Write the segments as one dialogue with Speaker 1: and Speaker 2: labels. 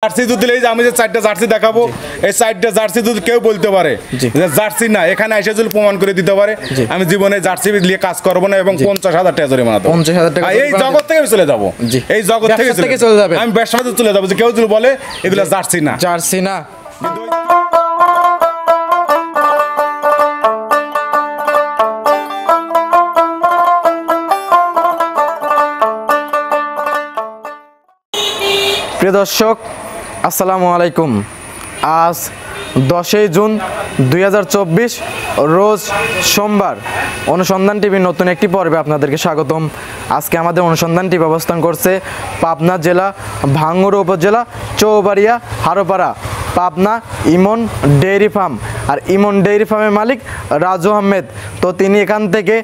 Speaker 1: Jersey দুধ দিলে আমি যে 4টা জার্সি দেখাবো, এই 4টা জার্সি দুধ কেউ বলতে পারে যে জার্সি না, এখানে এসে যদি প্রমাণ করে দিতে পারে আমি জীবনে জার্সি নিয়ে কাজ করবো না এবং 50,000 টাকা জরিমানা দেবো।
Speaker 2: 50,000 টাকা
Speaker 1: এই জগৎ থেকে আমি চলে যাবো, এই জগৎ থেকে চলে যাবো, আমি ব্যবসাতে চলে যাবো যে কেউ যদি বলে এগুলো জার্সি না,
Speaker 2: জার্সি না। প্রিয় দর্শক আসসালামু আলাইকুম। আজ 10 জুন 2024 রোজ সোমবার। অনুসন্ধান টিভির নতুন একটি পর্বে আপনাদেরকে স্বাগতম। আজকে আমাদের অনুসন্ধান টিভি অবস্থান করছে পাবনা জেলা ভাঙ্গুড়া উপজেলা চৌবাড়িয়া হারোপাড়া, পাবনা ইমন ডেইরি ফার্ম। আর ইমন ডেইরি ফার্মের মালিক রাজু আহমেদ। তো তিনি এখান থেকে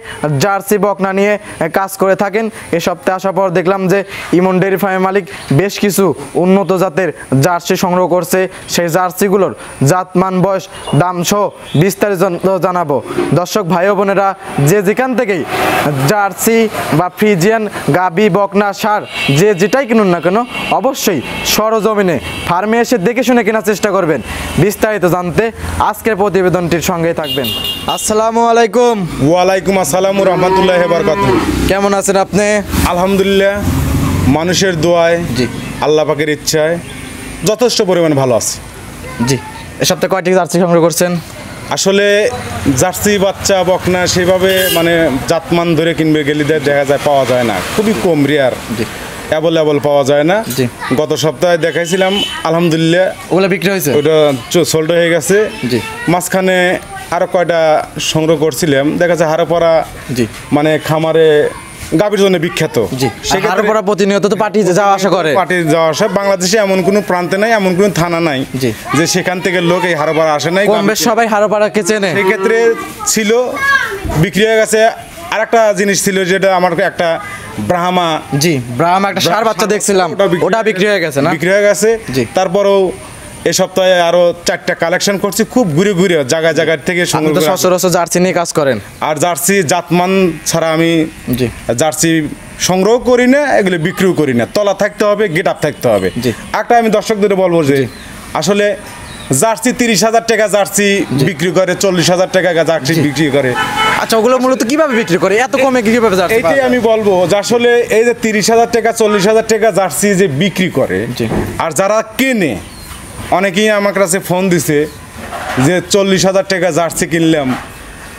Speaker 2: জার্সি বকনা নিয়ে কাজ করে থাকেন। এ সপ্তাহে আসার পর দেখলাম যে ইমন ডেইরি ফার্মের মালিক বেশ কিছু উন্নত জাতের জার্সি সংগ্রহ করছে। সেই জার্সিগুলোর জাতমান, বয়স, দাম সহ বিস্তারিত জানাবো। দর্শক ভাই বোনেরা, যে যেখান থেকেই জার্সি বা ফ্রিজিয়ান গাবি বকনা সার যে যেটাই কিনুন না কেন অবশ্যই সরজমিনে ফার্মে এসে দেখে শুনে কেনার চেষ্টা করবেন। বিস্তারিত জানতে আজকের প্রতিবেদনটির সঙ্গে থাকবেন। আসসালামু আলাইকুম।
Speaker 1: ওয়ালাইকুম আসসালাম ওয়া রাহমাতুল্লাহি ওয়া বারাকাতুহু।
Speaker 2: কেমন আছেন আপনি?
Speaker 1: আলহামদুলিল্লাহ, মানুষের দোয়ায়,
Speaker 2: জি,
Speaker 1: আল্লাহ পাকের ইচ্ছায় যথেষ্ট পরিমাণে ভালো আছে।
Speaker 2: জি, এ সপ্তাহে কয়টি জার্সি সংগ্রহ করছেন?
Speaker 1: আসলে জার্সি বাচ্চা বকনা সেভাবে মানে জাতমান ধরে কিনবে গেলে দেখা যায় পাওয়া যায় না, খুবই কম, রেয়ার, অ্যাভেলেবল পাওয়া যায় না। গত সপ্তাহে দেখাইছিলাম, আলহামদুলিল্লাহ
Speaker 2: ওগুলো বিক্রি হয়েছে,
Speaker 1: ওটা সোল্ড হয়ে গেছে।
Speaker 2: জি,
Speaker 1: মাঝখানে আরো কয়টা সংগ্রহ করছিলাম, দেখা যায় হারোপাড়া মানে খামারে গাভীর জন্য বিখ্যাত।
Speaker 2: হারোপাড়া প্রতিনিয়ত তো পার্টি যাওয়া আসা করে,
Speaker 1: পার্টি যাওয়া আসা। বাংলাদেশে এমন কোনো প্রান্তে নাই, এমন কোনো থানা নাই যে সেখান থেকে লোক এই হারোপাড়া আসে নাই।
Speaker 2: কম বেশ সবাই হারোপাড়াকে চেনে।
Speaker 1: সেক্ষেত্রে ছিল, বিক্রি হয়ে গেছে। আর একটা জিনিস ছিল যেটা আমার একটা ব্রাহ্মা,
Speaker 2: ব্রাহ্মা একটা সার বাচ্চা দেখছিলাম, ওটা বিক্রি হয়ে গেছে না?
Speaker 1: বিক্রি হয়ে গেছে। তারপরেও এ সপ্তাহে আরো 4টা কালেকশন করছি, খুব ঘুরে ঘুরে জায়গায় জায়গায় থেকে সংগ্রহ।
Speaker 2: সচরাচর জার্সি নিয়ে কাজ করেন? আর
Speaker 1: জার্সি জাতমান ছাড়া আমি জার্সি সংগ্রহ করি না, এগুলো বিক্রিও করি না। তলা থাকতে হবে, গেট আপ থাকতে হবে। একটা আমি দর্শকদের বলবো যে আসলে জার্সি 30,000 টাকা জার্সি বিক্রি করে, 40,000 টাকা জার্সি বিক্রি করে।
Speaker 2: আচ্ছা, ওগুলো মূলত কিভাবে বিক্রি করে, এত কমে কিভাবে জার্সি?
Speaker 1: এইটাই আমি বলবো যে আসলে এই যে 30,000 টাকা 40,000 টাকা জার্সি যে বিক্রি করে, আর যারা কেনে, অনেকেই আমার কাছে ফোন দিছে যে 40,000 টাকা জার্সি কিনলাম।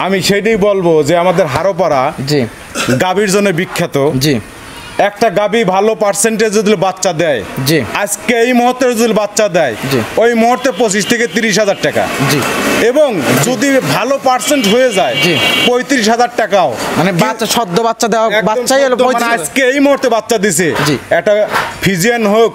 Speaker 1: আমি সেটাই বলবো যে আমাদের হারোপাড়া গাভীর জন্য বিখ্যাত। একটা গাভী ভালো পার্সেন্টেজ যদি বাচ্চা দেয়, আজকে এই মুহূর্তে যদি বাচ্চা দেয়, ওই মুহূর্তে 25 থেকে 30,000 টাকা। এবং যদি ভালো পার্সেন্ট হয়ে যায় 35,000 টাকাও, মানে
Speaker 2: বাচ্চা সদ্য বাচ্চা দেওয়া বাচ্চাই হলো।
Speaker 1: আজকে এই মুহূর্তে বাচ্চা দিছে, একটা ফিজিয়ান হোক,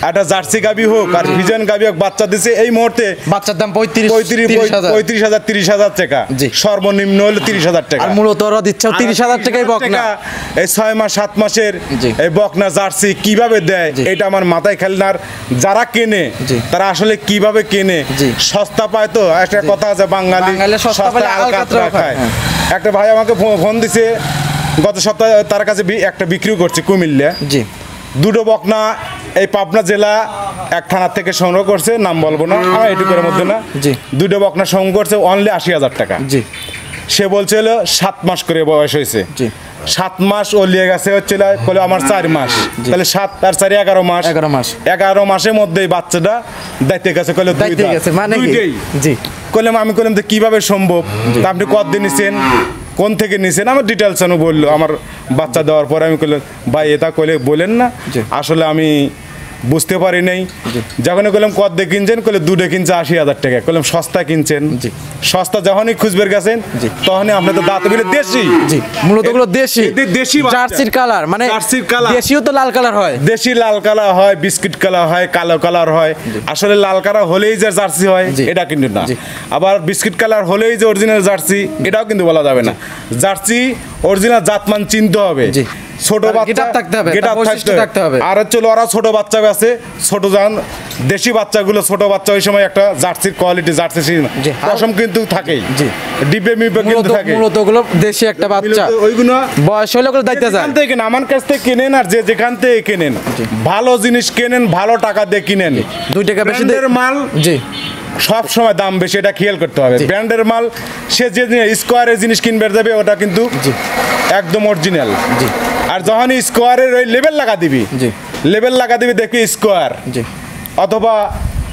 Speaker 1: একটা জার্সি গাভী হোক আর ফিজিয়ান গাভী হোক, বাচ্চা দিছে এই মুহূর্তে বাচ্চার দাম 35,000 30,000 টাকা, সর্বনিম্ন হলো 30,000 টাকা।
Speaker 2: আর মূলত ওরা দিচ্ছে 30,000 টাকাই বকনা।
Speaker 1: এই 6 মাস 7 মাসের এই বকনা জার্সি কিভাবে দেয় এটা আমার মাথায় খেলে না। যারা কেনে তারা আসলে কিভাবে কেনে, সস্তা পায়। তো একটা কথা আছে, বাঙালি সস্তা পায় আলকাতরা খায়। একটা ভাই আমাকে ফোন দিছে গত সপ্তাহে, তার কাছে একটা বিক্রি করছে কুমিল্লা, দুটো বকনা এই পাবনা জেলা এক থানার থেকে সংগ্রহ করছে, নাম বলবো না, আমার এটুকুর মধ্যে না। দুটো বকনা সংগ্রহ করছে অনলি 80,000 টাকা। সে বলছে হলো 7 মাস করে বয়স হয়েছে, 7 মাস ও লিয়ে গেছে হচ্ছে আমার 4 মাস, তাহলে 7 আর 4 11 মাস। 11 মাসের মধ্যেই বাচ্চাটা দায়িত্বে গেছে, কইলে কইলাম, আমি কইলাম যে কিভাবে সম্ভব, আপনি কতদিন নিছেন, কোন থেকে নিছেন, আমার ডিটেলস বললো। আমার বাচ্চা দেওয়ার পরে আমি কইলাম, ভাই এটা কইলে বলেন না, আসলে আমি বুঝতে পারি নাই। যখন কইলাম কত দিয়ে কিনছেন, কইলে দুটো কিনছে 80,000 টাকা। কইলাম সস্তা কিনছেন, সস্তা যখনই খুঁজবের গেছেন তখনই আপনি তো দাঁত বিলে দেশি,
Speaker 2: মূলত গুলো দেশি জার্সির কালার, মানে জার্সির কালার দেশিও তো লাল কালার হয়,
Speaker 1: দেশি লাল কালার হয়, বিস্কিট কালার হয়, কালো কালার হয়। আসলে লাল কালার হলেই যে জার্সি হয় এটা কিন্তু না, আবার বিস্কিট কালার হলেই যে অরিজিনাল জার্সি এটাও কিন্তু বলা যাবে না। জার্সি অরিজিনাল জাতমান চিনতে হবে। ছোট
Speaker 2: তার
Speaker 1: বাচ্চা
Speaker 2: get up থাকতে হবে,
Speaker 1: get
Speaker 2: তার
Speaker 1: up
Speaker 2: বৈশিষ্ট্য থাকতে হবে।
Speaker 1: আর হচ্ছে ওরা ছোট বাচ্চা আছে, ছোট জান দেশি বাচ্চাগুলো, ছোট বাচ্চা ওই সময় একটা জার্সির কোয়ালিটি, জার্সি
Speaker 2: জি।
Speaker 1: পশম কিন্তু থাকেই,
Speaker 2: জি।
Speaker 1: ডিবে মিবে কিন্তু থাকে,
Speaker 2: মূলত ওগুলো দেশি একটা বাচ্চা,
Speaker 1: ওইগুলো
Speaker 2: বয়স হলে ওগুলো দায়িত্ব যায়।
Speaker 1: যেখান থেকে আমার কাছ থেকে কিনেন, আর যে যেখান থেকে কিনেন ভালো জিনিস কেনেন, ভালো টাকা দিয়ে কিনেন।
Speaker 2: 2 টাকা বেশি
Speaker 1: ব্র্যান্ডের মাল
Speaker 2: জি
Speaker 1: সব সময় দাম বেশি, এটা খেয়াল করতে হবে। ব্র্যান্ডের মাল সে যে স্কোয়ারের জিনিস কিনবে যাবে, ওটা কিন্তু একদম অরিজিনাল।
Speaker 2: জি।
Speaker 1: আর যখন স্কোয়ারের ওই লেবেল লাগা দিবি,
Speaker 2: জি।
Speaker 1: লেবেল লাগা দিবি দেখবি স্কোয়ার,
Speaker 2: জি।
Speaker 1: অথবা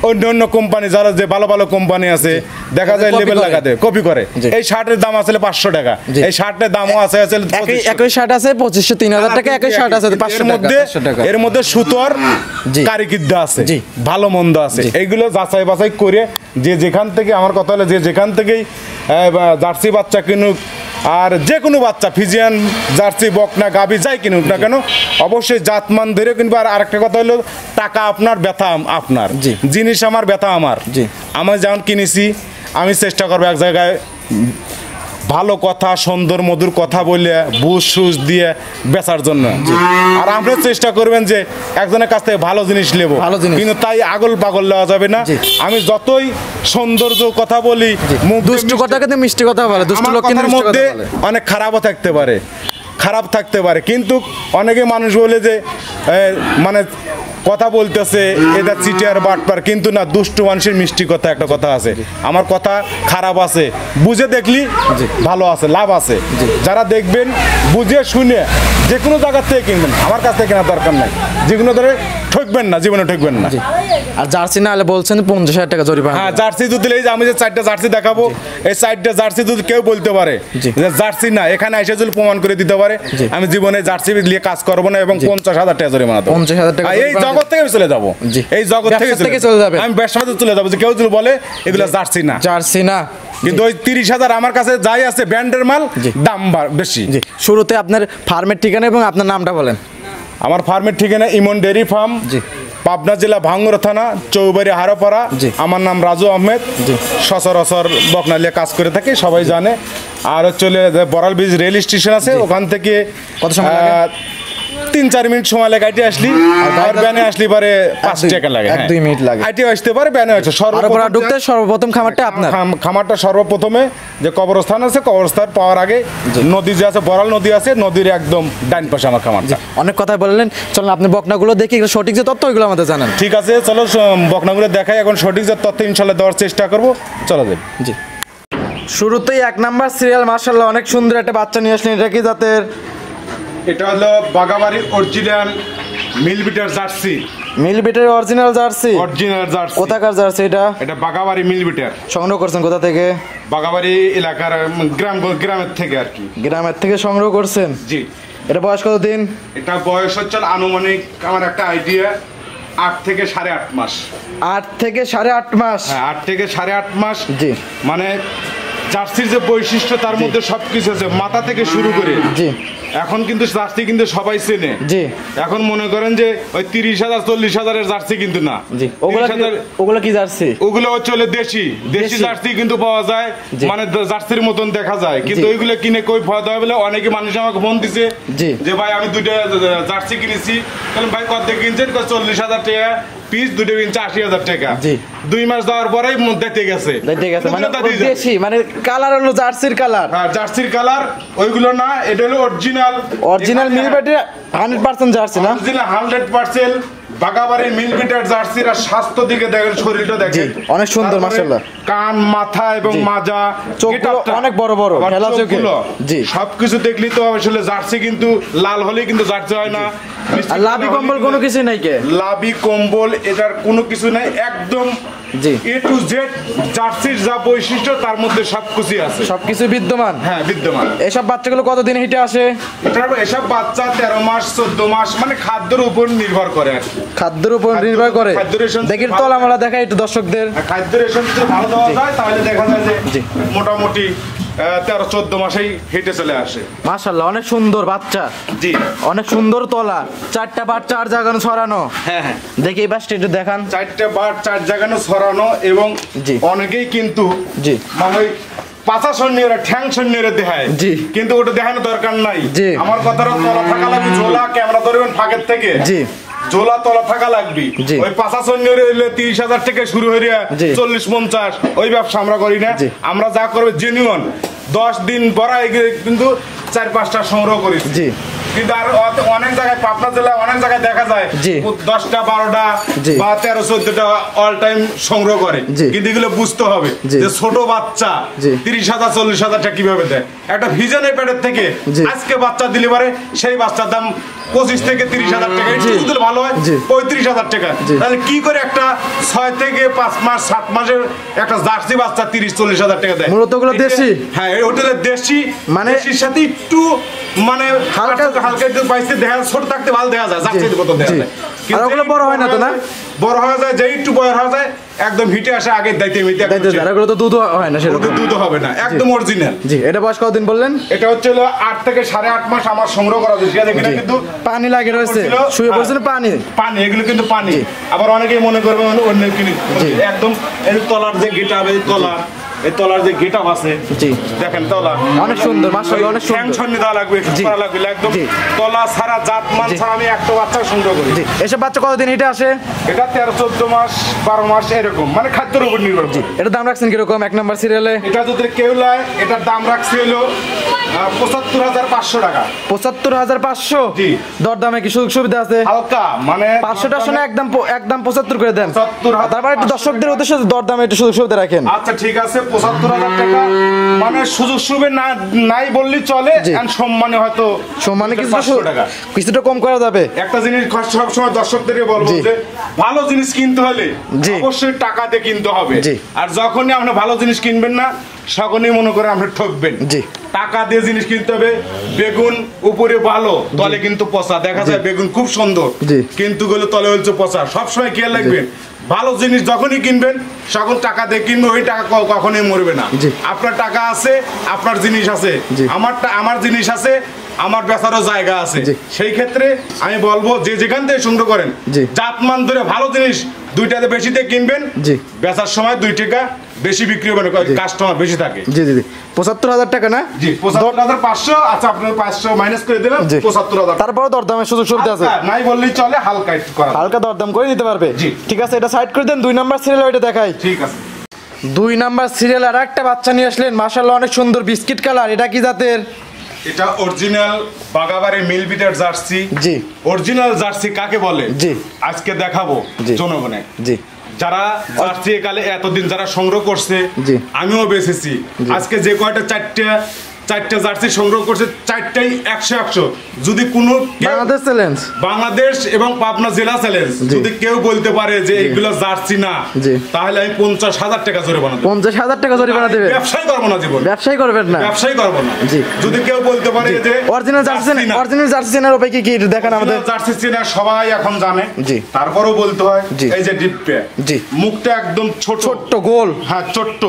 Speaker 1: অন্য অন্য কোম্পানি, যারা যে ভালো ভালো কোম্পানি আছে দেখা যায়
Speaker 2: copy
Speaker 1: লেবেল
Speaker 2: করে।
Speaker 1: লাগা দেয়, কপি করে।
Speaker 2: জি।
Speaker 1: এই শার্টের দাম আসলে 500 টাকা,
Speaker 2: জি।
Speaker 1: এই শার্টের দামও আছে আসলে
Speaker 2: একই শার্ট আছে 2500 3000 টাকা, একই শার্ট আছে 500 টাকা 500 টাকা।
Speaker 1: এর মধ্যে সুতোর
Speaker 2: জি।
Speaker 1: কারিগিদ্দা আছে,
Speaker 2: জি।
Speaker 1: ভালো মন্দ আছে, এইগুলো যাচাই বাছাই করে যে যেখান থেকে, আমার কথা হলো যে যেখান থেকেই জার্সি বাচ্চা কিনুক, আর যে কোনো বাচ্চা ফিজিয়ান জার্সি বকনা গাবি যাই কিনুক না কেন, অবশ্যই জাতমান ধরে কিনবে। আর আরেকটা কথা হলো টাকা আপনার, ব্যথা আপনার,
Speaker 2: জি।
Speaker 1: জিনিস আমার, ব্যথা আমার।
Speaker 2: জি।
Speaker 1: আমি যেমন কিনেছি, আমি চেষ্টা করবো এক জায়গায় ভালো কথা, সুন্দর মধুর কথা বলে বুঝ সুজ দিয়ে বেচার জন্য। আর আপনি চেষ্টা করবেন যে একজনের কাছ থেকে ভালো জিনিস নেবো,
Speaker 2: ভালো জিনিস।
Speaker 1: কিন্তু তাই আগল পাগল নেওয়া যাবে না।
Speaker 2: জি।
Speaker 1: আমি যতই সৌন্দর্য কথা বলি, মুখ দিয়ে
Speaker 2: দুষ্টু কথা কিন্তু মিষ্টি কথা বলে, দুষ্টু
Speaker 1: আমার
Speaker 2: লোক কিন্তু
Speaker 1: কথার
Speaker 2: মিষ্টি কথা
Speaker 1: মধ্যে
Speaker 2: বলে।
Speaker 1: অনেক খারাপও থাকতে পারে, খারাপ থাকতে পারে, কিন্তু অনেকে মানুষ বলে যে মানে কথা বলতেছে এটা চিটিয়ার বাটপার, কিন্তু না, দুষ্টু মানুষের মিষ্টি কথা একটা কথা আছে। আমার কথা খারাপ আছে, বুঝে দেখলি ভালো আছে, লাভ আছে। যারা দেখবেন বুঝে শুনে যে কোনো জায়গার থেকে কিনবেন, আমার কাছ থেকে কেনার দরকার নাই। যেগুলো ধরে ঠকবেন না, জীবনে ঠকবেন না।
Speaker 2: আর জার্সি না হলে বলছেন 50000 টাকা জরিমানা।
Speaker 1: হ্যাঁ, জার্সি দুধ দিলে, এই যে আমি যে 4টা জার্সি দেখাবো, এই 4টা জার্সি দুধ কেউ বলতে পারে
Speaker 2: জি।
Speaker 1: যে জার্সি না, এখানে এসে যদি প্রমাণ করে দিতে পারে,
Speaker 2: জি।
Speaker 1: আমি জীবনে জার্সি নিয়ে কাজ করবো না, এবং 50000 টাকা জরিমানা দেবো।
Speaker 2: 50000 টাকা
Speaker 1: এই জগৎ থেকে আমি চলে যাবো,
Speaker 2: জি।
Speaker 1: এই জগৎ থেকে
Speaker 2: ব্যবসা থেকে চলে যাবে।
Speaker 1: আমি ব্যবসাতে চলে যাবো, যে কেউ যদি বলে এগুলো জার্সি না,
Speaker 2: জার্সি না,
Speaker 1: কিন্তু ওই 30,000 আমার কাছে যাই আছে ব্র্যান্ডের মাল,
Speaker 2: জি।
Speaker 1: দাম বেশি।
Speaker 2: জি। শুরুতে আপনার ফার্মের ঠিকানা এবং আপনার নামটা বলেন।
Speaker 1: আমার ফার্মের ঠিকানা ইমন ডেয়ারি ফার্ম,
Speaker 2: জি।
Speaker 1: পাবনা জেলা ভাঙ্গুরা থানা, চৌবাড়ি হারোপাড়া।
Speaker 2: জি।
Speaker 1: আমার নাম রাজু আহমেদ,
Speaker 2: জি।
Speaker 1: সচরাচর বকনালিয়া কাজ করে থাকি, সবাই জানে। আর চলে বড়াল ব্রিজ রেল স্টেশন আছে, ওখান থেকে
Speaker 2: কত সময় লাগে?
Speaker 1: 3-4 মিনিট সময় লাগে আইটি আসলি, আর ব্যানে আসলি পারে 5 টাকা লাগে।
Speaker 2: 1-2 মিনিট লাগে।
Speaker 1: আইটি আসতে পারে, ব্যানে আসতে
Speaker 2: হারোপাড়া ঢুকতে সর্বপ্রথম খামারটা আপনার।
Speaker 1: খামারটা সর্বপ্রথমে যে কবরস্থান আছে, কবরস্থান পাওয়ার আগে নদী যে আছে, বড়াল নদী আছে, নদীর একদম ডান পাশে আমার খামারটা।
Speaker 2: অনেক কথা বললেন, চলুন আপনি বকনাগুলো দেখি, এগুলো সঠিক যে তথ্য ওইগুলো আমাদের জানান।
Speaker 1: ঠিক আছে, চলো বকনাগুলো দেখাই, এখন সঠিক যে তথ্য ইনশাল্লাহ দেওয়ার চেষ্টা করবো। চলো যাই।
Speaker 2: জি। শুরুতেই 1 নাম্বার সিরিয়াল, মাশাআল্লাহ অনেক সুন্দর একটা বাচ্চা নিয়ে আসলেন। এটা কি জাতের?
Speaker 1: এটা হলো বাগাবাড়ির অরিজিনাল মিলবিটার জার্সি।
Speaker 2: মিলবিটের অরিজিনাল জার্সি?
Speaker 1: Original jersey.
Speaker 2: কোথাকার জার্সি এটা?
Speaker 1: এটা বাগাবাড়ি মিলবিটার।
Speaker 2: সংগ্রহ করছেন কোথা থেকে?
Speaker 1: বাগাবাড়ি এলাকার গ্রামের থেকে আর কি।
Speaker 2: গ্রামের থেকে সংগ্রহ করছেন?
Speaker 1: জি।
Speaker 2: এটা বয়স কত দিন?
Speaker 1: এটা বয়স হচ্ছে আনুমানিক, আমার একটা আইডিয়া, 8 থেকে 8.5 মাস।
Speaker 2: 8 থেকে 8.5 মাস?
Speaker 1: হ্যাঁ, 8 থেকে 8.5 মাস।
Speaker 2: জি।
Speaker 1: মানে জার্সির যে বৈশিষ্ট্য, তার মধ্যে সবকিছু আছে, মাথা থেকে শুরু করে।
Speaker 2: জি।
Speaker 1: এখন কিন্তু জার্সি কিন্তু সবাই চেনে।
Speaker 2: জি।
Speaker 1: এখন মনে করেন যে ওই 30,000 40,000 জার্সি কিন্তু না।
Speaker 2: জি। ওগুলা কি জার্সি?
Speaker 1: ওগুলো হচ্ছে দেশি দেশি জার্সি কিন্তু পাওয়া যায়, মানে জার্সির মতন দেখা যায়, কিন্তু ওইগুলো কিনে কই ফায়দা হয় বলে অনেকে মানুষ আমাকে ফোন দিছে যে ভাই আমি 2টা জার্সি কিনেছি। তাহলে ভাই কত কিনছেন? 40,000 টাকা পিস, 2টা কিনছে 80,000 টাকা। 2 মাস যাওয়ার পরেই দেখতে গেছে,
Speaker 2: মানে দেশি, মানে কালার হলো জার্সির কালার।
Speaker 1: হ্যাঁ, জার্সির কালার ওইগুলো না, এটা হলো
Speaker 2: অরিজিনাল মিলবিটের 100% জার্সি না?
Speaker 1: অরিজিনাল 100% বাগাবাড়ির মিলবিটার জার্সির। আর স্বাস্থ্য দিকে দেখেন, শরীরটা দেখেন
Speaker 2: অনেক সুন্দর, মাশাআল্লাহ।
Speaker 1: কান, মাথা এবং মাজা,
Speaker 2: চোখগুলো অনেক বড় বড়, খেলা চোখে। জি।
Speaker 1: সবকিছু দেখলি তো আসলে জার্সি কিন্তু লাল হলেই কিন্তু জার্সি হয় না।
Speaker 2: আর লাভি কম্বল কোনো কিছু নাই কে?
Speaker 1: লাভি কম্বল এটার কোনো কিছু নাই, একদম
Speaker 2: জি।
Speaker 1: A to Z জার্সির যা বৈশিষ্ট্য তার মধ্যে সবকিছু আছে,
Speaker 2: সবকিছু বিদ্যমান।
Speaker 1: হ্যাঁ, বিদ্যমান।
Speaker 2: এসব বাচ্চাগুলো কতদিন হিটে আসে?
Speaker 1: এসব বাচ্চা 13 মাস 14 মাস, মানে খাদ্যের উপর নির্ভর করে।
Speaker 2: খাদ্যের উপর নির্ভর করে। দেখি তলামালা দেখাই একটু দর্শকদের।
Speaker 1: খাদ্য রেশন যদি ভালো দেওয়া যায় তাহলে দেখা যায় যে মোটামুটি 13-14 মাসেই হেঁটে চলে আসে।
Speaker 2: মাশাআল্লাহ অনেক সুন্দর বাচ্চা।
Speaker 1: জি।
Speaker 2: অনেক সুন্দর তলা, 4টা বার 4 জায়গায় ছড়ানো।
Speaker 1: হ্যাঁ হ্যাঁ,
Speaker 2: দেখি এই বাসটা একটু দেখান।
Speaker 1: 4টা বার 4 জায়গায় ছড়ানো, এবং
Speaker 2: জি।
Speaker 1: অনেকেই কিন্তু
Speaker 2: জি
Speaker 1: মানে পাছা সৈন্যরা ঠ্যাং সৈন্যরা দেখায়,
Speaker 2: জি,
Speaker 1: কিন্তু ওটা দেখানোর দরকার নাই।
Speaker 2: জি,
Speaker 1: আমার কথাটা তলা থাকা লাগবে, ঝোলা ক্যামেরা ধরবেন ফাঁকের থেকে,
Speaker 2: জি,
Speaker 1: ঝোলা তলা থাকা লাগবে। ওই পাঁচা সৈন্যরে হইলে 30,000 থেকে শুরু হইয়া 40-50 ওই ব্যবসা আমরা করি না। আমরা যা করবে জেনুইন 10 দিন পরা কিন্তু 4-5টা সংগ্রহ করি। কিন্তু আর অনেক জায়গায় পাবনা জেলায় অনেক জায়গায় দেখা যায় 10টা 12টা বা 13-14টা অল টাইম সংগ্রহ করে। কিন্তু এগুলো বুঝতে হবে যে ছোট বাচ্চা 30,000 40,000 টাকা কিভাবে দেয়। একটা ভিজনের প্যাডের থেকে আজকে বাচ্চা দিলে পারে সেই বাচ্চার দাম 25 থেকে 30,000 টাকা, একটু যদি ভালো হয় 35,000 টাকা। তাহলে কি করে একটা 6 থেকে 5 মাস 7 মাসের একটা জার্সি বাচ্চা 30-40,000 টাকা দেয়?
Speaker 2: মূলত ওগুলো দেশি।
Speaker 1: হ্যাঁ, এই হোটেলের দেশি, মানে দেশির সাথে একটু মানে হালকা একটু পাইছে দেখা, ছোট থাকতে ভালো দেখা যায়, জার্সির মতো দেখা যায়।
Speaker 2: আর ওগুলো বড় হয় না তো না?
Speaker 1: বড় হয়ে যায়, যে একটু বড় হয়ে যায় একদম হিটে আসে আগে দাইতে মিতে।
Speaker 2: এগুলো তো দুধ হয় না, সেরকম
Speaker 1: দুধ হবে না, একদম অরিজিনাল।
Speaker 2: জি, এটা বয়স কতদিন বললেন?
Speaker 1: এটা হচ্ছে 8 থেকে 8.5 মাস আমার সংগ্রহ করা হয়েছে। এখানে কিন্তু
Speaker 2: পানি লাগে রয়েছে, শুয়ে পড়ছিল পানি,
Speaker 1: এগুলো কিন্তু পানি। আবার অনেকেই মনে করবে অন্য কিনে, একদম এই তলার যে গেটা হবে, এই তলার যে গেটআপ আছে, জি দেখেন, তলা
Speaker 2: অনেক সুন্দর, মাশাআল্লাহ অনেক সুন্দর।
Speaker 1: টেনশন দেওয়া লাগবে, করা লাগবে একদম তলা ছাড়া, জাত মান ছাড়া আমি একটা বাচ্চা সংগ্রহ করি।
Speaker 2: জি, এসব বাচ্চা কতদিন হিটে আসে?
Speaker 1: এটা 13-14 মাস 12 মাস এরকম, মানে খাদ্যের উপর নির্ভর করে।
Speaker 2: এটা দাম রাখছেন কিরকম এক নাম্বার সিরিয়ালে? এটা
Speaker 1: যদি কেউ লয়, এটার দাম রাখছে হলো 75,500 টাকা।
Speaker 2: 75,500? জি। দরদামে কি সুযোগ সুবিধা আছে?
Speaker 1: হালকা, মানে
Speaker 2: 500 টাকা শুনে একদম 75 করে দেন। তারপর একটু দর্শকদের উদ্দেশ্যে দরদামে একটু সুযোগ সুবিধা রাখেন।
Speaker 1: আচ্ছা ঠিক আছে, 75,000 টাকা মানে সুযোগ সুবিধা নাই বললেই চলে। সম্মানে হয়তো
Speaker 2: সম্মানে কিছুটা কম করা যাবে।
Speaker 1: একটা জিনিস সবসময় দর্শকদেরকে বলবো যে ভালো জিনিস কিনতে হলে অবশ্যই টাকা দিয়ে কিনতে হবে। আর যখনই আপনি ভালো জিনিস কিনবেন না, সকলেই মনে করে আপনি ঠকবেন। টাকা দিয়ে জিনিস কিনতে হবে। বেগুন উপরে ভালো, তলে কিন্তু পচা। দেখা যায় বেগুন খুব সুন্দর, কিন্তু গুলো তলে হচ্ছে পচা। সবসময় খেয়াল রাখবেন, ভালো জিনিস যখনই কিনবেন সকল টাকা দিয়ে কিনবেন, ওই টাকা কখনোই মরবে না। আপনার টাকা আছে, আপনার জিনিস আছে, আমার জিনিস আছে, আমার বেচারও জায়গা আছে। সেই ক্ষেত্রে আমি বলবো যে যেখান থেকে সংগ্রহ করেন, জাতমান ধরে ভালো জিনিস 2টাতে বেশি দিয়ে কিনবেন, বেচার সময় 2 টাকা বেশি বিক্রি হবে, কাস্টমার বেশি থাকে।
Speaker 2: জি জি, 75,000 টাকা না? জি,
Speaker 1: 75,500। আচ্ছা, আপনার 500 মাইনাস করে দিলাম, 75,000।
Speaker 2: তারপর দরদামের সুযোগ সুবিধা আছে,
Speaker 1: নাই বললেই চলে, হালকা একটু করা,
Speaker 2: হালকা দরদাম করে দিতে পারবে। ঠিক আছে, এটা সাইড করে দেন। 2 নাম্বার সিরিয়াল ওইটা দেখাই।
Speaker 1: ঠিক আছে।
Speaker 2: 2 নাম্বার সিরিয়াল আর একটা বাচ্চা নিয়ে আসলেন, মাশাআল্লাহ অনেক সুন্দর বিস্কিট কালার। এটা কি জাতের?
Speaker 1: এটা অরিজিনাল বাগাবাড়ি মিলবিটের জার্সি। জি, অরিজিনাল জার্সি কাকে বলে জি আজকে দেখাবো জনগণে। জি, যারা জার্সি কালে এতদিন যারা সংগ্রহ করছে, আমিও বেচেছি। আজকে যে কয়টা 4টা জার্সি সংগ্রহ করছে, 4টাই 100-100। যদি কোনো বাংলাদেশ এবং পাবনা জেলা চ্যালেঞ্জ, যদি কেউ বলতে পারে যে এইগুলো জার্সি না, তাহলে আমি 50,000 টাকা জরিমানা দেব।
Speaker 2: 50,000 টাকা জরিমানা দেবে?
Speaker 1: ব্যবসায় করবো না জীবন,
Speaker 2: ব্যবসায় করবেন না,
Speaker 1: ব্যবসায় করবো না। যদি কেউ বলতে পারে যে
Speaker 2: অরিজিনাল জার্সি, অরিজিনাল জার্সি চেনার উপায় কি দেখান আমাদের?
Speaker 1: জার্সি চেনা সবাই এখন জানে, তারপরেও বলতে হয়। এই যে ডিপে, মুখটা একদম ছোট ছোট গোল, হ্যাঁ ছোট্ট,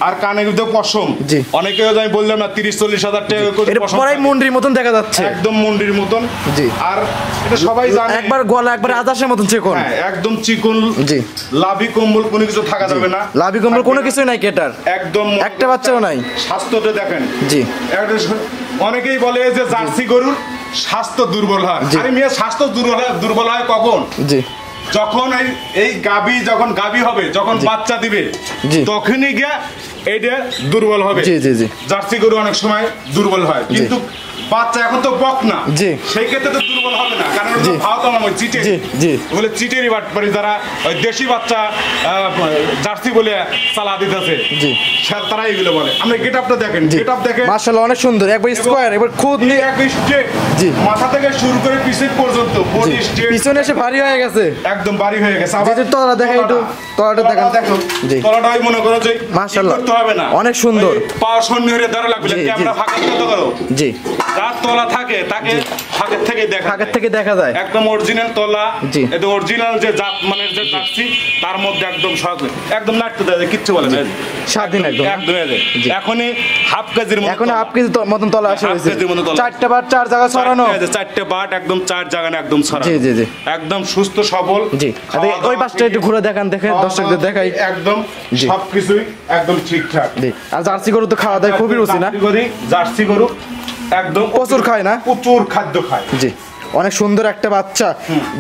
Speaker 1: আর কানে কিন্তু পশম। অনেকে আমি বললাম না 30-40,000 টাকা করে পশম, পুরাই মুন্ডির মতন দেখা যাচ্ছে, একদম মুন্ডির মতন। আর এটা সবাই জানে, একবার গলা একবার আদাশের মতন চিকন, একদম চিকন। লাভি কম্বল কোনো কিছু থাকা যাবে না, লাভি কম্বল কোনো কিছুই নাই কেটার, একদম একটা বাচ্চাও নাই। স্বাস্থ্যটা দেখেন। জি, অনেকেই বলে যে জার্সি গরুর স্বাস্থ্য দুর্বল হয়। আরে মিয়া, স্বাস্থ্য দুর্বল হয় কখন? জি, যখন এই গাবি যখন গাবি হবে, যখন বাচ্চা দিবে, তখনই গিয়া এইটা দুর্বল হবে। জি জি জি, জার্সি গরু অনেক সময় দুর্বল হয়, কিন্তু বাচ্চা এখন তো বক না, সেই ক্ষেত্রে তো দুর্বল হবে না, কারণ বলে চিটেরই বাটপারি যারা ওই দেশি বাচ্চা জার্সি বলে চালা দিতেছে, তারা এইগুলো বলে। আমরা গেটআপটা দেখেন, গেটআপ দেখেন, মাশাআল্লাহ অনেক সুন্দর, একবার স্কয়ার, একবার খুদ নিয়ে একবার স্ট্রেট, মাথা থেকে শুরু করে পিছন পর্যন্ত বডি স্ট্রেট, পিছনে এসে ভারী হয়ে গেছে, একদম ভারী হয়ে গেছে। আবার তলাটা দেখেন, একটু তলাটা দেখেন, তলাটাই মনে করো যে মাশাআল্লাহ করতে হবে না, অনেক সুন্দর। পা শূন্য হয়ে ধরা লাগবে, ক্যামেরা ফাঁকা করতে করো। জি, যার তলা থাকে তাকে ফাঁকের থেকে দেখা যায় একদম অরিজিনাল তলা। এটা অরিজিনাল যে জাত মানের যে জার্সি তার মধ্যে একদম একদম নাটতে দেয় কিচ্ছু বলে না,
Speaker 2: স্বাধীন একদম
Speaker 1: এখনই হাফ কেজির মতো,
Speaker 2: এখন হাফ কেজি মতন তলা আসে হয়েছে, 4টে বাট 4 জায়গা ছড়ানো,
Speaker 1: 4টে বাট একদম 4 জায়গায় একদম ছড়ানো।
Speaker 2: জি জি জি
Speaker 1: একদম সুস্থ সবল।
Speaker 2: জি ওই পাশটা একটু ঘুরে দেখান, দেখে দর্শকদের দেখাই।
Speaker 1: একদম সবকিছুই একদম ঠিকঠাক।
Speaker 2: জি আর জার্সি গরু তো খাওয়া দাওয়া খুবই রুচি না?
Speaker 1: জার্সি গরু একদম
Speaker 2: প্রচুর খায় না?
Speaker 1: প্রচুর খাদ্য খায়।
Speaker 2: জি অনেক সুন্দর একটা বাচ্চা।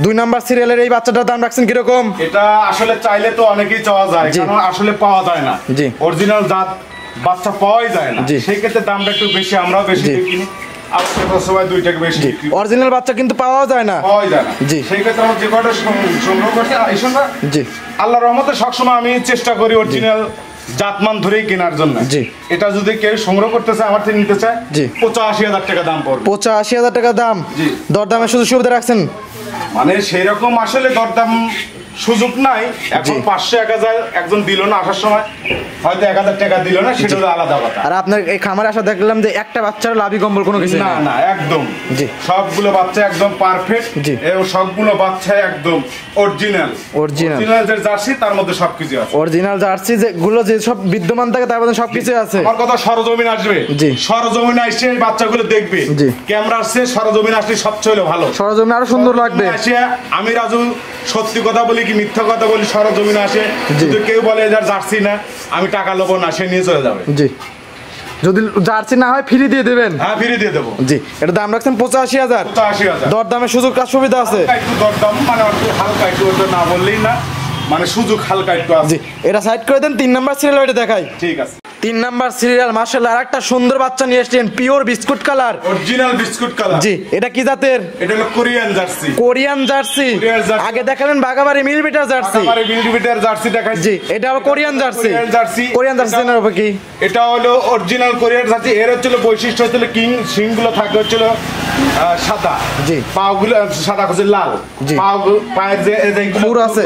Speaker 2: 2 নাম্বার সিরিয়ালের এই বাচ্চাটার দাম রাখছেন কিরকম?
Speaker 1: এটা আসলে চাইলে তো অনেকেই চাওয়া যায়, কারণ আসলে পাওয়া যায় না।
Speaker 2: জি
Speaker 1: অরিজিনাল জাত বাচ্চা পাওয়াই যায় না, সেই ক্ষেত্রে দামটা একটু বেশি, আমরাও বেশি কিনি। সবাই 2 টাকা বেশি।
Speaker 2: অরিজিনাল বাচ্চা কিন্তু পাওয়া যায় না।
Speaker 1: জি সেই ক্ষেত্রে আমরা যে কটা সংগ্রহ করছি
Speaker 2: জি
Speaker 1: আল্লাহর রহমতে সবসময় আমি চেষ্টা করি অরিজিনাল জাতমান ধরেই কেনার জন্য।
Speaker 2: জি
Speaker 1: এটা যদি কেউ সংগ্রহ করতে চায়, আমার থেকে নিতে চায়, 85,000 টাকা দাম পড়বে।
Speaker 2: 85,000 টাকা দাম।
Speaker 1: জি
Speaker 2: দরদামের সুযোগ সুবিধা রাখছেন?
Speaker 1: মানে সেই রকম আসলে দরদাম সুযোগ নাই এখন। 500-1000 একজন দিল না, আসার সময় হয়তো 1000 টাকা দিল না, সেটা হলো আলাদা কথা।
Speaker 2: আর আপনার এই খামারে আসা দেখলাম যে একটা বাচ্চার লাভি কম্বল কোনো কিছু
Speaker 1: না না একদম।
Speaker 2: জি
Speaker 1: সবগুলো বাচ্চা একদম পারফেক্ট।
Speaker 2: জি
Speaker 1: এবং সবগুলো বাচ্চা একদম অরিজিনাল যে জার্সি তার মধ্যে সবকিছু আছে।
Speaker 2: অরিজিনাল জার্সি যেগুলো যে সব বিদ্যমান থাকে তার মধ্যে সবকিছু আছে।
Speaker 1: আমার কথা সরজমিন আসবে।
Speaker 2: জি
Speaker 1: সরজমিন এসে বাচ্চাগুলো দেখবে।
Speaker 2: জি
Speaker 1: ক্যামেরার চেয়ে সরজমিন আসলে সবচেয়ে ভালো।
Speaker 2: সরজমিন আরো সুন্দর লাগবে।
Speaker 1: আমি রাজু সত্যি কথা বলি কি মিথ্যা কথা বলি, সরজমিন আসে। যদি কেউ বলে যার জার্সি না, আমি টাকা লব না, সে নিয়ে চলে যাবে।
Speaker 2: জি যদি জার্সি না হয় ফ্রি দিয়ে দেবেন?
Speaker 1: হ্যাঁ ফ্রি দিয়ে দেবো।
Speaker 2: জি এটা দাম রাখছেন 85,000।
Speaker 1: 85,000
Speaker 2: দরদামের সুযোগ কাজ সুবিধা আছে?
Speaker 1: একটু দরদাম মানে হালকা একটু, ওটা না বললেই না, মানে সুযোগ হালকা একটু আছে।
Speaker 2: জি এটা সাইড করে দেন। 3 নাম্বার সিরিয়াল ওইটা দেখাই।
Speaker 1: ঠিক আছে।
Speaker 2: 3 নাম্বার সিরিয়াল মাশাআল্লাহ আরেকটা সুন্দর বাচ্চা নিয়ে এসেছেন, pure biscuit colour,
Speaker 1: original biscuit colour.
Speaker 2: জি এটা কি জাতের?
Speaker 1: এটা হলো কোরিয়ান জার্সি।
Speaker 2: Korean jersey. আগে দেখালেন বাগাবাড়ি মিলবিটার জার্সি।
Speaker 1: বাগাবাড়ি মিলবিটার জার্সি দেখাচ্ছি।
Speaker 2: জি এটা হলো কোরিয়ান জার্সি। কোরিয়ান জার্সি এর উপর কি?
Speaker 1: এটা হলো অরিজিনাল কোরিয়ান জার্সি। এর হচ্ছে বৈশিষ্ট্য হচ্ছে কিং সিংগুলো থাকে হচ্ছে সাদা। জি পাগুলো সাদা, হচ্ছে লাল। পায়ের যে
Speaker 2: খুর আছে,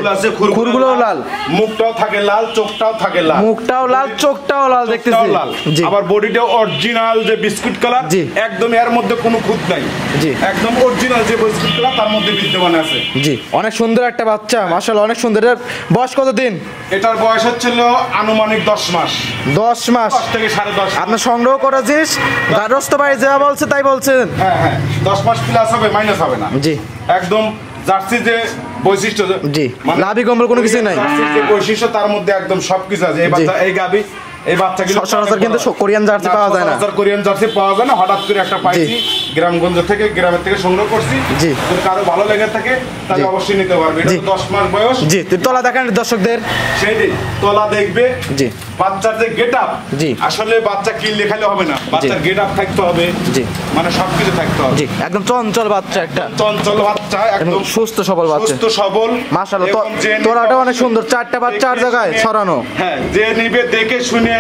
Speaker 2: খুরগুলো লাল,
Speaker 1: মুখটাও থাকে লাল, চোখটাও থাকে লাল।
Speaker 2: মুখটাও লাল, চোখটাও লাল দেখতেছি।
Speaker 1: জি আবার বডিটাও অরিজিনাল যে বিস্কুট কালার, একদম এর মধ্যে কোনো খুঁত নাই। জি একদম অরিজিনাল যে বিস্কুট কালার তার মধ্যে বিদ্যমান আছে।
Speaker 2: জি অনেক সুন্দর একটা বাচ্চা মাশাআল্লাহ, অনেক সুন্দর। এর বয়স কত দিন?
Speaker 1: এটার বয়স হচ্ছিল আনুমানিক 10 মাস।
Speaker 2: 10 মাস
Speaker 1: 10 থেকে 10.5।
Speaker 2: আপনি সংগ্রহ করা জিনিস গারস্থ ভাই যা বলছে তাই বলছেন?
Speaker 1: হ্যাঁ হ্যাঁ 10 মাস প্লাস হবে, মাইনাস হবে না।
Speaker 2: জি
Speaker 1: একদম জার্সি যে বৈশিষ্ট্য,
Speaker 2: জি লাভি কম্বল কোনো কিছু নাই।
Speaker 1: জার্সির যে বৈশিষ্ট্য তার মধ্যে একদম সবকিছু আছে। এই বাচ্চা, এই গাবি, এই বাচ্চাগুলো
Speaker 2: সচরাচর কিন্তু কোরিয়ান জার্সি পাওয়া যায় না।
Speaker 1: কোরিয়ান জার্সি পাওয়া যায় না। হঠাৎ করে একটা পাইছি গ্রামগঞ্জ থেকে, গ্রামের থেকে সংগ্রহ করছি। জি যদি কারো ভালো লেগে থাকে তাহলে অবশ্যই নিতে পারবে। এটা 10 মাস বয়স।
Speaker 2: জি তলা দেখান দর্শকদের।
Speaker 1: সেইটাই তলা দেখবে।
Speaker 2: জি
Speaker 1: বাচ্চার যে গেটআপ, জি আসলে বাচ্চা কিনলে খালি হবে না, বাচ্চার গেটআপ থাকতে হবে। জি মানে সবকিছু থাকতে হবে।
Speaker 2: জি একদম চঞ্চল বাচ্চা, একটা
Speaker 1: চঞ্চল বাচ্চা, একদম
Speaker 2: সুস্থ সবল বাচ্চা,
Speaker 1: সুস্থ সবল
Speaker 2: মাশাআল্লাহ। তলাটা অনেক সুন্দর, 4টা বাচ্চা 4 জায়গায় ছড়ানো।
Speaker 1: হ্যাঁ যে নিবে দেখে শুনে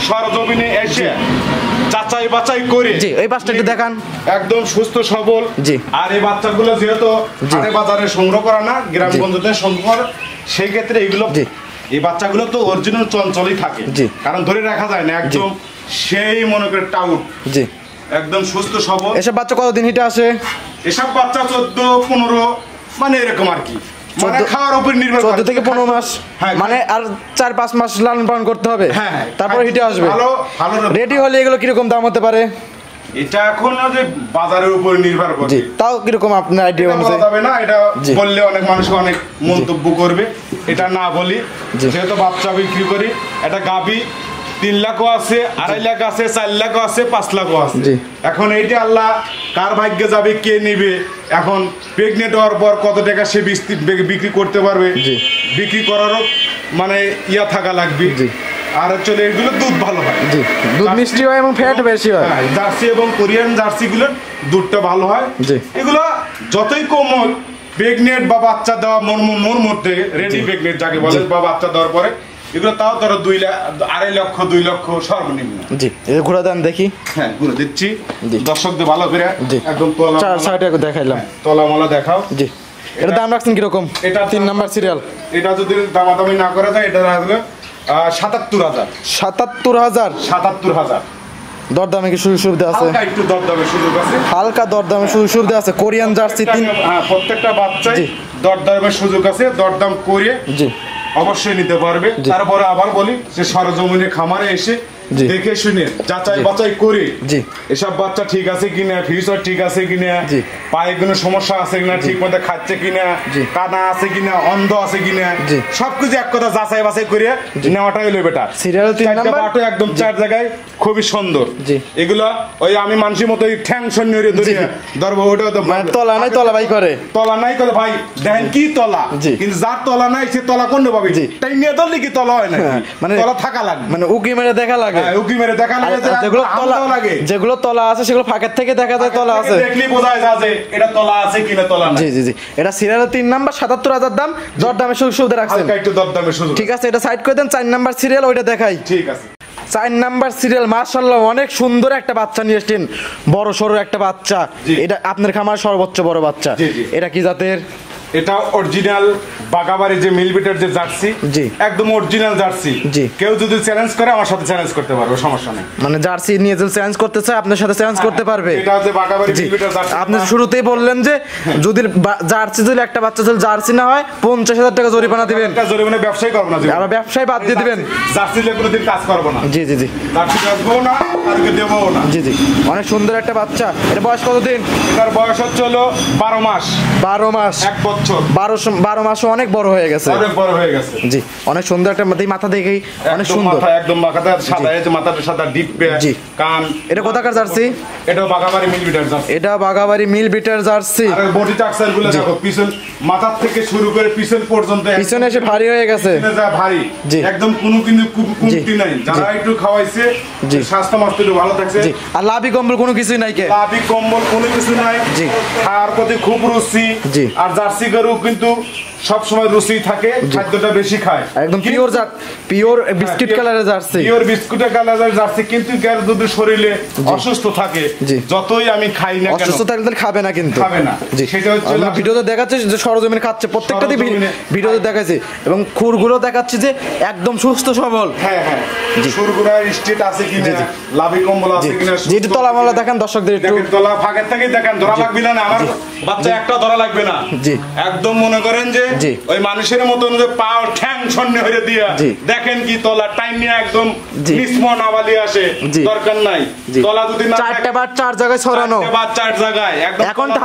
Speaker 1: সরজমিনে এসে যাচাই বাছাই করে।
Speaker 2: জি এই পাশটা একটু দেখান।
Speaker 1: একদম সুস্থ সবল। জি আর এই বাচ্চাগুলো যেহেতু হাটে বাজারে সংগ্রহ করা না, গ্রামগঞ্জে সংগ্রহ, সেই ক্ষেত্রে এগুলো এই বাচ্চাগুলো তো অরিজিনাল চঞ্চলই থাকে। জি কারণ ধরে রাখা যায় না, একদম সেই মনে করে টাউট। জি একদম সুস্থ সবল।
Speaker 2: এসব বাচ্চা কতদিন হিটে আসে?
Speaker 1: এসব বাচ্চা 14-15 মানে এরকম আর কি, মানে খাওয়ার উপর নির্ভর করে।
Speaker 2: 14 থেকে 15 মাস মানে আর 4-5 মাস লালন পালন করতে হবে। হ্যাঁ তারপর হিটে আসবে। ভালো ভালো রেডি হলে এগুলো কিরকম দাম হতে পারে?
Speaker 1: এটা এখন যে বাজারের উপর নির্ভর করে।
Speaker 2: জি তাও কিরকম আপনার আইডিয়া অনুযায়ী?
Speaker 1: বলা যাবে না, এটা বললে অনেক মানুষ অনেক মন্তব্য করবে, এটা না বলি। যেহেতু বাচ্চা বিক্রি করি, এটা গাবি 3 লাখও আছে, 2.5 লাখ আছে, 4 লাখও আছে, 5 লাখও আছে। এখন এইটা আল্লাহ কার ভাগ্যে যাবে, কে নিবে। এখন প্রেগনেন্ট হওয়ার পর কত টাকা সে বিক্রি করতে পারবে, বিক্রি করারও মানে ইয়া থাকা লাগবে। আর চলে এগুলো দুধ ভালো হয়,
Speaker 2: দুধ মিষ্টি হয় এবং ফ্যাট বেশি হয়।
Speaker 1: জার্সি এবং কোরিয়ান জার্সিগুলোর দুধটা ভালো হয়। এগুলো যতই কম হোক, প্রেগনেন্ট বা বাচ্চা দেওয়া মোর মধ্যে রেডি প্রেগনেন্ট যাকে বলে, বা বাচ্চা দেওয়ার পরে এগুলো তাও ধরো 2 লাখ, 2.5 লক্ষ, 2 লক্ষ সর্বনিম্ন।
Speaker 2: জি এই ঘোড়া দাম দেখি।
Speaker 1: হ্যাঁ ঘুরে দিচ্ছি দর্শকদের ভালো করে। একদম তলা
Speaker 2: 4 সাইডে দেখাইলাম,
Speaker 1: তলা মলা দেখাও।
Speaker 2: জি এটা দাম রাখছেন কিরকম? এটা 3 নাম্বার সিরিয়াল।
Speaker 1: এটা যদি দামাদামি না করা যায়, এটা রাখলে 77,000।
Speaker 2: 77,000?
Speaker 1: 77,000
Speaker 2: দরদামে কি সুবিধা আছে?
Speaker 1: হালকা একটু দরদামের সুযোগ আছে।
Speaker 2: হালকা দরদামে সুবিধা আছে। কোরিয়ান জার্সি 3,
Speaker 1: হ্যাঁ প্রত্যেকটা বাচ্চাই দরদামের সুযোগ আছে, দরদাম করে
Speaker 2: জি
Speaker 1: অবশ্যই নিতে পারবে। তারপরে আবার বলি যে সরজমিনে খামারে এসে দেখে শুনে যাচাই বাছাই করে
Speaker 2: জি
Speaker 1: এসব বাচ্চা ঠিক আছে কিনা, ফিউচার ঠিক আছে কিনা,
Speaker 2: জি
Speaker 1: পায়ে কোনো সমস্যা আছে কিনা, ঠিক মতো খাচ্ছে কিনা, কানা আছে কিনা, অন্ধ আছে কিনা,
Speaker 2: জি
Speaker 1: সবকিছু এক কথা যাচাই বাছাই করে নেওয়াটাই হলো বেটার।
Speaker 2: সিরিয়াল 3 নাম্বার
Speaker 1: বাটো একদম 4 জায়গায় খুবই সুন্দর।
Speaker 2: জি
Speaker 1: এগুলা ওই আমি মানুষের মতো ঠ্যাং সন্নিয়ে ধরে ধরবো, ওটা তো
Speaker 2: মানে তলা নাই, তলা ভাই করে
Speaker 1: তলা নাই করে ভাই দেখেন কি তলা, কিন্তু যার তলা নাই সে তলা কোন পাবে? তাই নিয়ে ধরলে কি তলা হয় না? মানে তলা থাকা লাগবে,
Speaker 2: মানে উকি মেরে দেখা লাগে।
Speaker 1: উকি মেরে দেখা লাগে,
Speaker 2: যেগুলো তলা আছে সেগুলো ফাঁকের থেকে দেখা যায় তলা আছে,
Speaker 1: দেখলেই বোঝা যায় যে এটা তলা আছে কিনা তলা নাই।
Speaker 2: জি জি জি এটা সিরিয়াল 3 নাম্বার 77,000 দাম, দরদামে সুবিধা রাখছেন।
Speaker 1: হালকা একটু দরদামের সুযোগ।
Speaker 2: ঠিক আছে, এটা সাইড করে দেন। 4 নাম্বার সিরিয়াল ওইটা দেখাই।
Speaker 1: ঠিক আছে,
Speaker 2: 4 নাম্বার সিরিয়াল মাশাআল্লাহ অনেক সুন্দর একটা বাচ্চা নিয়ে এসেছেন, বড় সরো একটা বাচ্চা। এটা আপনার খামার সর্বোচ্চ বড় বাচ্চা। এটা কি জাতের?
Speaker 1: এটা অরিজিনাল বাগাবাড়ি যে মিলবিটার যে জার্সি,
Speaker 2: জি
Speaker 1: একদম অরিজিনাল জার্সি।
Speaker 2: জি
Speaker 1: কেউ যদি চ্যালেঞ্জ করে আমার সাথে চ্যালেঞ্জ করতে পারবে, সমস্যা নেই।
Speaker 2: মানে জার্সি নিয়ে যদি চ্যালেঞ্জ করতে চায় আপনার সাথে চ্যালেঞ্জ করতে পারবে।
Speaker 1: এটা হচ্ছে বাগাবাড়ি মিলবিটার জার্সি।
Speaker 2: আপনি শুরুতেই বললেন যে যদি জার্সি যদি একটা বাচ্চা যদি জার্সি না হয় 50,000 টাকা জরিমানা দিবেন।
Speaker 1: এটা জরিমানা ব্যবসায় করব না,
Speaker 2: আবার ব্যবসায় বাদ দিয়ে দিবেন।
Speaker 1: জার্সি দিয়ে কোনোদিন কাজ করব না।
Speaker 2: জি জি জি
Speaker 1: জার্সি রাখবো না আর কে দেবো না।
Speaker 2: জি জি অনেক সুন্দর একটা বাচ্চা। এটা বয়স কতদিন?
Speaker 1: এটার বয়স হচ্ছে হলো 12 মাস।
Speaker 2: 12 মাস,
Speaker 1: 1 বছর।
Speaker 2: 12 মাসও অনেক বড় হয়ে গেছে।
Speaker 1: অনেক বড় হয়ে গেছে।
Speaker 2: জি অনেক সুন্দর একটা মাথা দেখেই অনেক সুন্দর।
Speaker 1: মাথা একদম মাথাটা সাদা, এই যে মাথাটা সাদা, ডিপ
Speaker 2: জি
Speaker 1: কান।
Speaker 2: এটা কোথাকার জার্সি?
Speaker 1: এটা বাগাবাড়ি মিলবিটার জার্সি।
Speaker 2: এটা বাগাবাড়ি মিল বিটার জার্সি।
Speaker 1: আর বডি টাক্সার গুলো দেখো, পিছন মাথা থেকে শুরু করে পিছন পর্যন্ত
Speaker 2: পিছনে এসে ভারী হয়ে গেছে,
Speaker 1: পিছনে যা ভারী,
Speaker 2: জি
Speaker 1: একদম কোনো কিন্তু কমতি নাই। যারা একটু খাওয়াইছে
Speaker 2: জি
Speaker 1: স্বাস্থ্য মাস্ত একটু ভালো থাকছে।
Speaker 2: জি আর লাভি কম্বল কোনো কিছুই নাই কে?
Speaker 1: লাভি কম্বল কোনো কিছু নাই।
Speaker 2: জি
Speaker 1: আর প্রতি খুব রুচি।
Speaker 2: জি
Speaker 1: আর জার্সি গরু কিন্তু সব সময় রুচি থাকে, খাদ্যটা বেশি খায়।
Speaker 2: একদম পিওর পিওর বিস্কিট কালারের জার্সি,
Speaker 1: পিওর বিস্কুটের কালারের জার্সি। কিন্তু গ্যাস যদি শরীরে অসুস্থ থাকে, যতই আমি খাই না কেন,
Speaker 2: অসুস্থ থাকলে খাবে না, কিন্তু
Speaker 1: খাবে না।
Speaker 2: জি
Speaker 1: সেটা হচ্ছে
Speaker 2: ভিডিওতে দেখাচ্ছে যে সরজমিনে খাচ্ছে, প্রত্যেকটাতে ভিডিওতে দেখাচ্ছে, এবং খুরগুলো দেখাচ্ছে যে একদম সুস্থ সবল।
Speaker 1: হ্যাঁ হ্যাঁ সুরগুড়ার স্টেট আছে কিনা, লাভি কম্বল আছে কিনা,
Speaker 2: যেটি তলা মালা দেখান দর্শকদের একটু।
Speaker 1: তলা ফাঁকের থেকে দেখেন, ধরা লাগবে না। আমার বাচ্চা একটা ধরা লাগবে না।
Speaker 2: জি
Speaker 1: একদম মনে করেন যে ওই মানুষের মতন যে পাও ঠ্যাং সন্নে হয়ে দিয়া দেখেন কি তলা টাইম নিয়ে একদম নিসমন আওয়ালি আসে, দরকার নাই। তলা যদি না
Speaker 2: 4টা বার 4 জায়গায় ছড়ানো,
Speaker 1: 4 জায়গায় একদম।
Speaker 2: এখন তো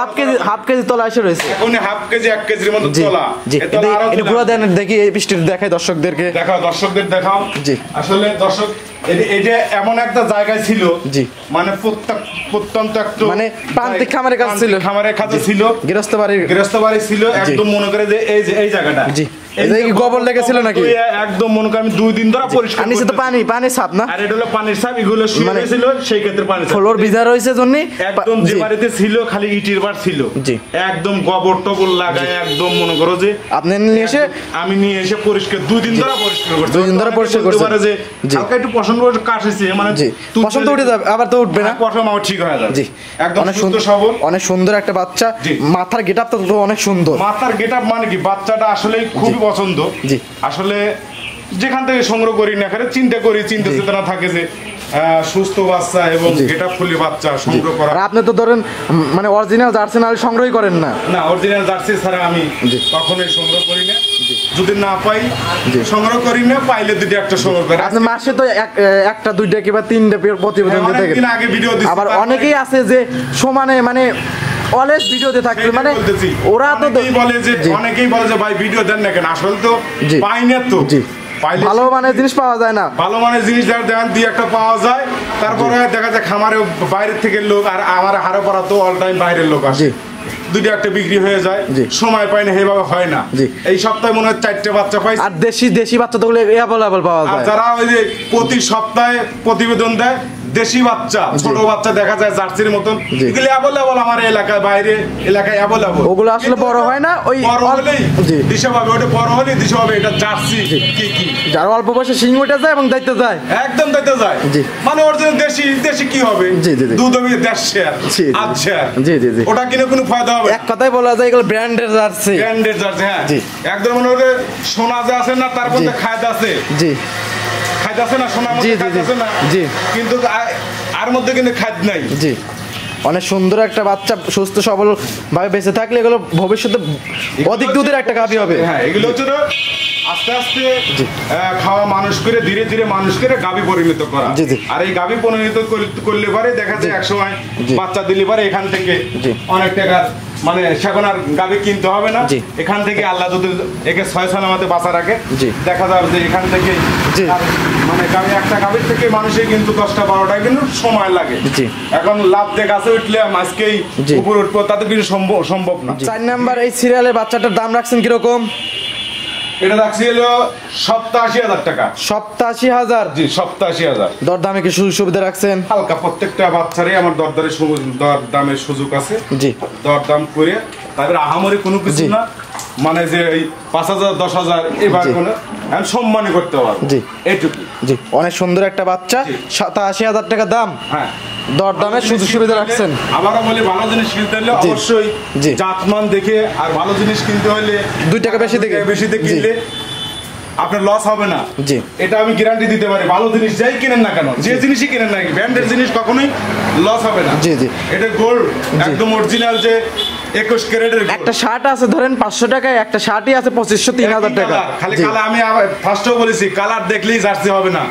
Speaker 2: হাফ কেজি তলা এসে রয়েছে,
Speaker 1: এখন হাফ কেজি 1 কেজির মতো তলা।
Speaker 2: এটা পুরো দেন, দেখি এই বৃষ্টির দেখাই দর্শকদেরকে,
Speaker 1: দেখাও দর্শকদের দেখাও।
Speaker 2: জি
Speaker 1: আসলে দর্শক এই যে এমন একটা জায়গায় ছিল,
Speaker 2: জি
Speaker 1: মানে প্রত্যন্ত একটু
Speaker 2: মানে প্রান্তিক খামারের কাছে ছিল,
Speaker 1: খামারের কাছে ছিল,
Speaker 2: গৃহস্থ বাড়ি ছিল।
Speaker 1: একদম মনে করে যে এই যে এই জায়গাটা,
Speaker 2: জি এই গোবর লেগেছিল নাকি?
Speaker 1: একদম মনে করে আমি 2 দিন ধরে পরিষ্কার
Speaker 2: নিচে তো পানি ছাপ না,
Speaker 1: আর এটা হলো পানির ছাপ। এগুলো শুয়ে ছিল, সেই ক্ষেত্রে পানি ছাপ
Speaker 2: ফ্লোর ভিজা রয়েছে জন্য
Speaker 1: একদম যে বাড়িতে ছিল খালি ইটের বার ছিল,
Speaker 2: জি
Speaker 1: একদম গোবর টবর লাগায় একদম মনে করো যে
Speaker 2: আপনি
Speaker 1: আমি নিয়ে এসে পরিষ্কার 2 দিন ধরে পরিষ্কার করছি।
Speaker 2: 2 দিন ধরে পরিষ্কার করছি,
Speaker 1: যে হালকা একটু পছন্দ করে কাটেছে, মানে
Speaker 2: পছন্দ উঠে যাবে, আবার তো উঠবে না,
Speaker 1: পছন্দ আমার ঠিক হয়ে যাবে।
Speaker 2: জি
Speaker 1: একদম সুস্থ সবল,
Speaker 2: অনেক সুন্দর একটা বাচ্চা। মাথার গেটআপটা তো অনেক সুন্দর।
Speaker 1: মাথার গেটআপ মানে কি, বাচ্চাটা আসলে খুবই পছন্দ।
Speaker 2: জি
Speaker 1: আসলে যেখান থেকে সংগ্রহ করি না, এখানে চিন্তা চেতনা থাকে যে সুস্থ বাচ্চা এবং গেটআপ ফুলি বাচ্চা সংগ্রহ করা।
Speaker 2: আপনি তো ধরেন মানে অরিজিনাল জার্সি না সংগ্রহই করেন না?
Speaker 1: না, অরিজিনাল জার্সি ছাড়া আমি কখনোই সংগ্রহ করি না। যদি না পাই সংগ্রহ করি না, পাইলে দুটো একটা সংগ্রহ করি।
Speaker 2: আপনি মাসে তো একটা 2টা কিংবা 3টা প্রতিবেদন দিতে থাকেন।
Speaker 1: আগে ভিডিও দিছি,
Speaker 2: আবার অনেকেই আছে যে সমানে মানে অলওয়েজ ভিডিওতে থাকে, মানে ওরা তো
Speaker 1: অনেকেই বলে যে ভাই ভিডিও দেন না কেন, আসলে তো পাই না। তো
Speaker 2: ভালো মানের জিনিস পাওয়া যায় না,
Speaker 1: ভালো মানের জিনিস দেন দিয়ে একটা পাওয়া যায়। তারপরে দেখা যায় খামারে বাইরের থেকে লোক, আর আমার হারে পড়া তো অল টাইম বাইরের লোক আসে, দুটো একটা বিক্রি হয়ে যায়, সময় পাই না, সেইভাবে হয় না। এই সপ্তাহে মনে হয় 4টে বাচ্চা পাই। আর
Speaker 2: দেশি বাচ্চা তো অ্যাভেলেবল পাওয়া যায়।
Speaker 1: যারা ওই যে প্রতি সপ্তাহে প্রতিবেদন দেয়, দেশি বাচ্চা, ছোট বাচ্চা দেখা যায় জার্সির মতন, এগুলো অ্যাভেলেবল আমার এলাকায়, বাইরে এলাকায় অ্যাভেলেবল।
Speaker 2: ওগুলো আসলে বড় হয় না, ওই
Speaker 1: বড় হলেই দিশা পাবে, ওটা বড় হলেই দিশা পাবে এটা জার্সি। কি
Speaker 2: যারা অল্প বয়সে সিং উঠে যায় এবং দায়িত্ব যায়,
Speaker 1: একদম দায়িত্ব যায়, মানে অরিজিনাল দেশি কি হবে, দুধ হবে 10 শেয়ার, আচ্ছা ওটা কিনে কোনো ফায়দা হবে?
Speaker 2: এক কথাই বলা যায় এগুলো ব্র্যান্ডের জার্সি।
Speaker 1: হ্যাঁ একদম মনে হবে সোনা যে আছে না, তার মধ্যে খায়দ আছে, জি খাইতেছে না, সোনার মধ্যে খাইতেছে না, জি কিন্তু আর মধ্যে কিন্তু খাদ্য নাই।
Speaker 2: জি, অনেক সুন্দর একটা বাচ্চা, সুস্থ সবল ভাবে বেঁচে থাকলে এগুলো ভবিষ্যতে অধিক দুধের একটা গাভী হবে।
Speaker 1: হ্যাঁ, এগুলো হচ্ছে আস্তে আস্তে খাওয়া মানুষ করে ধীরে ধীরে মানুষ করে গাভী পরিণত করা। আর এই গাভী পরিণত করলে পরে দেখা যায় এক সময় বাচ্চা দিলে পরে এখান থেকে অনেক টাকার মানে সেখন আর গাভী কিনতে হবে না। এখান থেকে আল্লাহ যদি একে 6 সালামতে বাঁচা রাখে, দেখা যাবে যে এখান থেকে মানে গাভী একটা গাভীর থেকে মানুষের কিন্তু 10টা 12টা কিন্তু সময় লাগে। এখন লাভ দেখে গাছে উঠলে আজকেই উপরে উঠবো তাতে কিছু সম্ভব না।
Speaker 2: 4 নাম্বার এই সিরিয়ালের বাচ্চাটার দাম রাখছেন কিরকম?
Speaker 1: এটা রাখছি হলো 87,000 টাকা।
Speaker 2: 87,000?
Speaker 1: জি, 87,000।
Speaker 2: দরদামে কি সুযোগ সুবিধা রাখছেন?
Speaker 1: হালকা প্রত্যেকটা বাচ্চারই আমার দরদামের সুযোগ আছে।
Speaker 2: জি, দরদাম
Speaker 1: করে তাদের আহামরি কোনো কিছু না, মানে যে এই 5,000 10,000 এবার কোনো সম্মানই করতে পারবো। জি, এইটুকু।
Speaker 2: জি, অনেক সুন্দর একটা বাচ্চা, 87,000 টাকা দাম।
Speaker 1: হ্যাঁ,
Speaker 2: দরদামের সুযোগ সুবিধা রাখছেন।
Speaker 1: আবারও বলি, ভালো জিনিস কিনতে হলে অবশ্যই জাতমান দেখে, আর ভালো জিনিস কিনতে হলে
Speaker 2: 2 টাকা বেশি
Speaker 1: কিনলে আপনার লস হবে না। জি, এটা আমি গ্যারান্টি দিতে পারি। ভালো জিনিস যাই কিনেন না কেন, যে জিনিসই কিনেন না, ব্র্যান্ডের জিনিস কখনোই লস হবে না। জি জি, এটা গোল্ড একদম অরিজিনাল, যে 21 ক্যারেটের
Speaker 2: একটা শার্ট আছে ধরেন 500 টাকায়, একটা শার্টই আছে 2500 3000 টাকা।
Speaker 1: খালি কালার, আমি ফার্স্টেও বলেছি কালার দেখলেই জার্সি হবে না।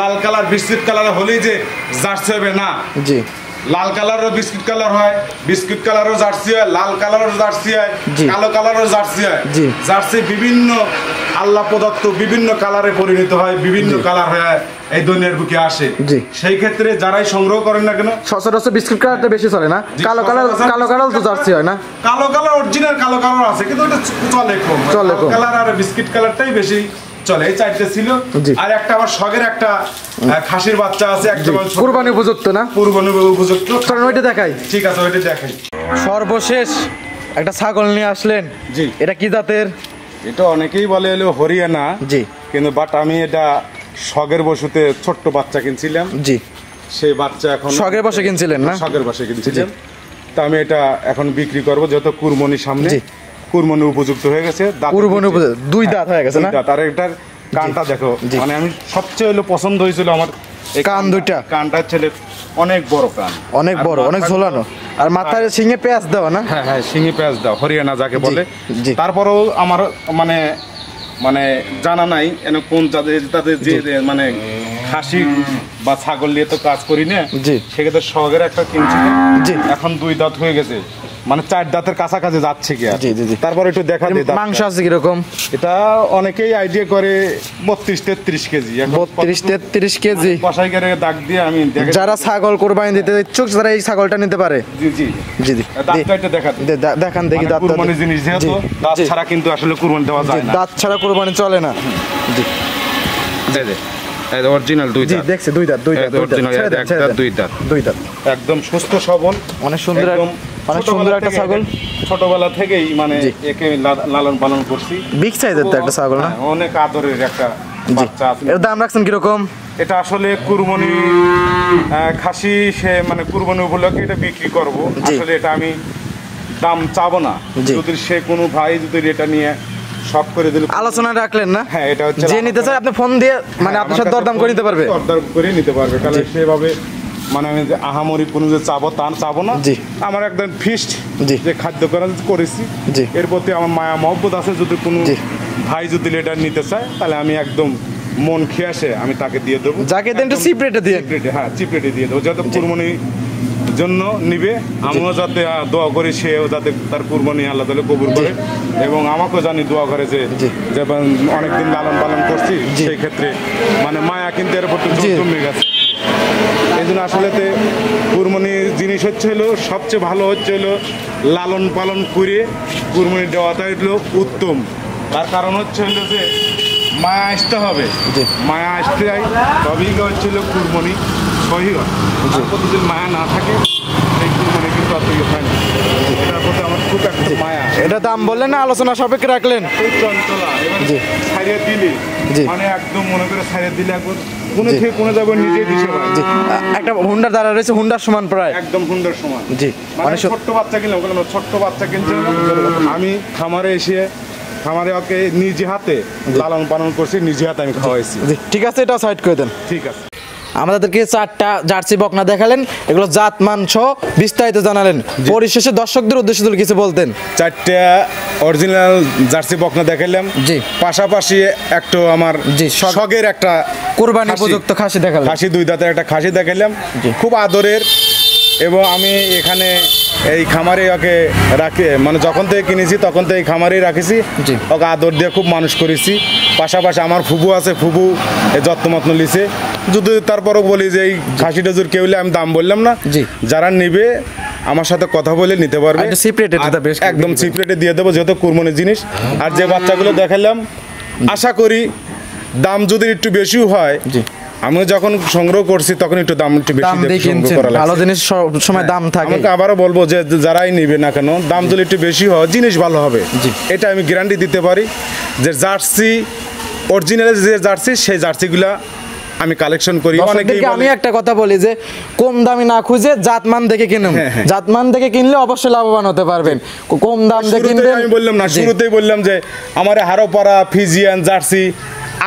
Speaker 1: লাল কালার বিস্কিট কালার হলেই যে জার্সি হবে না। জি, লাল কালারও বিস্কিট কালার হয়, বিস্কিট কালারও জার্সি হয়, লাল কালারও জার্সি হয়, কালো কালারও জার্সি হয়। জার্সি বিভিন্ন আল্লাহ প্রদত্ত বিভিন্ন কালারে পরিণত হয়, বিভিন্ন কালার হয়ে এই দুনিয়ার বুকে আসে। সেই ক্ষেত্রে যারাই সংগ্রহ করেন না কেন,
Speaker 2: সচরাচর বিস্কিট কালারটা বেশি চলে না, কালো কালার তো জার্সি হয় না।
Speaker 1: কালো কালার অরিজিনাল কালো কালার আছে, কিন্তু ওটা চলে কম। কালার আর বিস্কিট কালারটাই বেশি চলে। এই 4টে ছিল। আর একটা আমার শখের একটা খাসির বাচ্চা আছে, একদম
Speaker 2: কুরবানি উপযুক্ত না?
Speaker 1: কুরবানি উপযুক্ত।
Speaker 2: চলেন ওইটা দেখাই।
Speaker 1: ঠিক আছে, ওইটা দেখাই।
Speaker 2: সর্বশেষ একটা ছাগল নিয়ে আসলেন। জি, এটা কি জাতের?
Speaker 1: এটা অনেকেই বলে হলো হরিয়ানা। জি, কিন্তু বাট আমি এটা শখের বসুতে ছোট্ট বাচ্চা কিনছিলাম। জি, সেই বাচ্চা এখন
Speaker 2: শখের বসে কিনছিলেন না?
Speaker 1: শখের বসে কিনছিলাম। তো আমি এটা এখন বিক্রি করব, যেহেতু কুরবানির সামনে, কুরবানি উপযুক্ত হয়ে গেছে।
Speaker 2: কুরবানি উপযুক্ত 2 দাঁত হয়ে গেছে না?
Speaker 1: আর এটার কানটা দেখো, মানে আমি সবচেয়ে হলো পছন্দ হয়েছিল আমার
Speaker 2: কান দুইটা।
Speaker 1: কানটা ছেলে অনেক বড় কান,
Speaker 2: অনেক বড়, অনেক ঝোলানো, আর মাথায় সিংহে পেঁয়াজ দাও না?
Speaker 1: হ্যাঁ হ্যাঁ, সিংহে পেঁয়াজ দাও, হরিয়ানা যাকে বলে। তারপরেও আমার মানে মানে জানা নাই কোন তাদের যে মানে খাসি বা ছাগল নিয়ে তো কাজ করি না। সেক্ষেত্রে শখের একটা কিনছি, এখন 2 দাঁত হয়ে গেছে, মানে 4 দাঁতের কাছাকাছি যাচ্ছে কি। তারপর একটু দেখা দিই
Speaker 2: মাংস আছে কিরকম।
Speaker 1: এটা অনেকেই আইডিয়া করে 32-33 কেজি।
Speaker 2: 32-33 কেজি
Speaker 1: কষাই করে দাগ দিয়ে আমি
Speaker 2: যারা ছাগল কোরবানি দিতে ইচ্ছুক তারা এই ছাগলটা নিতে পারে।
Speaker 1: জি জি জি, দাঁতটা
Speaker 2: দেখান দেখি। দাঁত
Speaker 1: কুরবানির জিনিস, যেহেতু দাঁত ছাড়া কিন্তু আসলে কুরবানি দেওয়া যায় না।
Speaker 2: দাঁত ছাড়া কুরবানি চলে না। জি,
Speaker 1: অরিজিনাল 2 দাঁত।
Speaker 2: দেখছে 2 দাঁত, 2 দাঁত,
Speaker 1: অরিজিনাল একটা 2 দাঁত,
Speaker 2: 2 দাঁত,
Speaker 1: একদম সুস্থ সবল,
Speaker 2: অনেক সুন্দর, অনেক সুন্দর একটা ছাগল।
Speaker 1: ছোটবেলা থেকেই মানে একে লালন পালন করছি।
Speaker 2: বিগ সাইজের তো একটা ছাগল না?
Speaker 1: অনেক আদরের একটা বাচ্চা আছে।
Speaker 2: এর দাম রাখছেন কিরকম?
Speaker 1: এটা আসলে কুরবানি খাসি, সে মানে কুরবানি উপলক্ষে এটা বিক্রি করব। আসলে এটা আমি দাম চাবো না, যদি সে কোনো ভাই যদি এটা নিয়ে সব করে দিল।
Speaker 2: আলোচনা রাখলেন না?
Speaker 1: হ্যাঁ, এটা হচ্ছে
Speaker 2: যে নিতে চায় আপনি ফোন দিয়ে মানে আপনার সাথে দরদাম করে নিতে পারবে,
Speaker 1: দরদাম করে নিতে পারবে। কারণ সেভাবে মানে আমি যে আহামরি কোনো যে চাবো তা চাবো না। আমার একদম ফিক্সড যে খাদ্য করেছি, এর প্রতি আমার মায়া মহব্বত আছে। যদি কোনো ভাই যদি এটা নিতে চায়, তাহলে আমি একদম মন খেয়ে আসে আমি তাকে দিয়ে দেবো।
Speaker 2: যাকে দেন একটু চিপ রেটে দিয়ে।
Speaker 1: হ্যাঁ, চিপ রেটে দিয়ে দেবো, যাতে কুরবানি জন্য নিবে, আমিও যাতে দোয়া করি সেও যাতে তার কুরবানি আল্লাহ তাআলা কবুল করে, এবং আমাকেও জানি দোয়া করে যে অনেকদিন লালন পালন করছি, সেই ক্ষেত্রে মানে মায়া কিন্তু এর প্রতি জমে গেছে। এই জন্য আসলে কুরবানি জিনিস হচ্ছে হলো সবচেয়ে ভালো হচ্ছে হলো লালন পালন করে কুরবানি দেওয়াটাই হলো উত্তম। তার কারণ হচ্ছে হলো যে মায়া আসতে হবে, মায়া আসতে তবেই হচ্ছিল কুরবানি সহি হয়। যদি মায়া না থাকে সেই কুরবানি কিন্তু অত হয় না। এটার প্রতি আমার খুব একটা মায়া।
Speaker 2: এটা দাম বললেন না, আলোচনা সাপেক্ষে রাখলেন।
Speaker 1: খুব চঞ্চলা, ছাড়িয়ে দিলে মানে একদম মনে করে ছাড়িয়ে দিলে একবার কোনো থেকে কোনো যাবো নিজে দিছে।
Speaker 2: একটা হুন্ডার দাঁড়া রয়েছে, হুন্ডার সমান প্রায়,
Speaker 1: একদম হুন্ডার সমান। জি, মানে ছোট্ট বাচ্চা কিনলাম, ছোট্ট বাচ্চা কিনছে আমি খামারে এসে খামারে ওকে নিজে হাতে লালন পালন করছি, নিজে হাতে আমি খাওয়াইছি।
Speaker 2: ঠিক আছে, এটা সাইড করে দেন।
Speaker 1: ঠিক আছে।
Speaker 2: আমাদেরকে 4টা জার্সি বকনা দেখালেন, এগুলো জাতমান সহ বিস্তারিত জানালেন। পরিশেষে দর্শকদের উদ্দেশ্যে যদি কিছু বলতেন।
Speaker 1: 4টা অরিজিনাল জার্সি বকনা দেখাইলাম,
Speaker 2: জি।
Speaker 1: পাশাপাশি একটা আমার
Speaker 2: জি,
Speaker 1: শখের একটা
Speaker 2: কুরবানি উপযুক্ত খাসি দেখালেন।
Speaker 1: খাসি 2 দাঁতের একটা খাসি দেখাইলাম, খুব আদরের। এবং আমি এখানে এই খামারে ওকে রাখি, মানে যখন থেকে কিনেছি তখন থেকে এই খামারেই রাখেছি,
Speaker 2: জি।
Speaker 1: ওকে আদর দিয়ে খুব মানুষ করেছি। পাশাপাশি আমার ফুবু আছে, ফুবু এই যত্নমত্ন লিছে। যদি তারপরও বলি যে এই খাসিটা যদি কেউ নিলে, আমি দাম বললাম না,
Speaker 2: জি।
Speaker 1: যারা নেবে আমার সাথে কথা বলে নিতে পারবে,
Speaker 2: একটু cheap rate এ দিতে বেশ
Speaker 1: একদম চিপ রেটে দিয়ে দেবো, যেহেতু কুরবানির জিনিস। আর যে বাচ্চাগুলো দেখালাম, আশা করি দাম যদি একটু বেশিও হয়,
Speaker 2: জি।
Speaker 1: আমি যখন সংগ্রহ করছি তখন একটু দাম একটু বেশি
Speaker 2: দাম দিয়ে
Speaker 1: সংগ্রহ
Speaker 2: কিনছেন,
Speaker 1: করা লাগছে।
Speaker 2: ভালো জিনিস সব সময় দাম থাকে।
Speaker 1: আমাকে আবারও বলবো যে যারাই নিবে না কেন, দাম যদি একটু বেশি হয় জিনিস ভালো হবে,
Speaker 2: জি।
Speaker 1: এটা আমি গ্যারান্টি দিতে পারি। যে জার্সি অরিজিনাল যে জার্সি, সেই জার্সিগুলা আমি কালেকশন করি। অনেকেই
Speaker 2: দর্শকদেরকে আমি
Speaker 1: বলে
Speaker 2: একটা কথা বলি যে কম দামি না খুঁজে জাতমান দেখে কিনুন।
Speaker 1: হ্যাঁ, হ্যাঁ।
Speaker 2: জাতমান দেখে কিনলে অবশ্যই লাভবান হতে পারবেন। কম দাম দেখে
Speaker 1: শুরুতেই
Speaker 2: কিনবেন।
Speaker 1: আমি বললাম না,
Speaker 2: জি।
Speaker 1: শুরুতেই বললাম যে আমার হারোপাড়া ফিজিয়ান জার্সি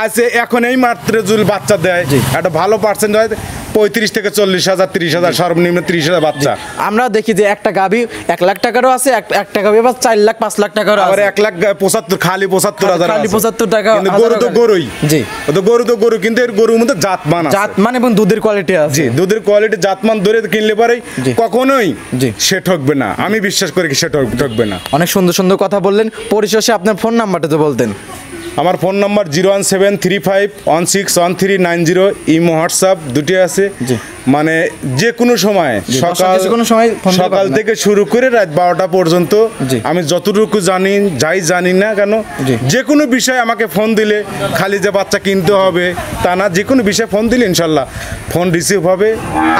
Speaker 1: আছে, এখন এই মাত্র যদি বাচ্চা দেয়,
Speaker 2: জি।
Speaker 1: একটা ভালো পার্সেন্ট হয় 35 থেকে 40,000, 30,000, সর্বনিম্ন 30,000 বাচ্চা।
Speaker 2: আমরা দেখি যে একটা গাভী 1 লাখ টাকারও আছে, একটা গাভী আবার 4 লাখ 5 লাখ টাকারও
Speaker 1: আবার
Speaker 2: আছে।
Speaker 1: 1,75,000 খালি 75,000
Speaker 2: খালি 75 টাকা
Speaker 1: কিন্তু
Speaker 2: হাজার
Speaker 1: গরু তো
Speaker 2: টাকা।
Speaker 1: গরুই,
Speaker 2: জি।
Speaker 1: ও তো গরু কিন্তু এর গরুর মধ্যে জাতমান আছে।
Speaker 2: জাতমান এবং দুধের কোয়ালিটি আছে।
Speaker 1: জি, দুধের কোয়ালিটি জাতমান ধরে কিনলে পারে
Speaker 2: জি।
Speaker 1: কখনোই
Speaker 2: জি।
Speaker 1: সে ঠকবে না, আমি বিশ্বাস করি সে ঠকবে না।
Speaker 2: অনেক সুন্দর সুন্দর কথা বললেন। পরিশেষে আপনার ফোন নাম্বারটা তো বলতেন।
Speaker 1: আমার ফোন নাম্বার 01735161390, ইমো হোয়াটসঅ্যাপ দুটি আছে।
Speaker 2: জি।
Speaker 1: মানে যে কোনো সময় সকাল
Speaker 2: যে কোনো সময় ফোন দিতে
Speaker 1: সকাল
Speaker 2: পারবেন।
Speaker 1: থেকে শুরু করে রাত 12টা পর্যন্ত
Speaker 2: জি।
Speaker 1: আমি যতটুকু জানি না কেন,
Speaker 2: জি।
Speaker 1: যে কোনো বিষয়ে আমাকে ফোন দিলে, খালি যে বাচ্চা কিনতে হবে তা না, যে কোনো বিষয়ে ফোন দিলে ইনশাল্লাহ ফোন রিসিভ হবে।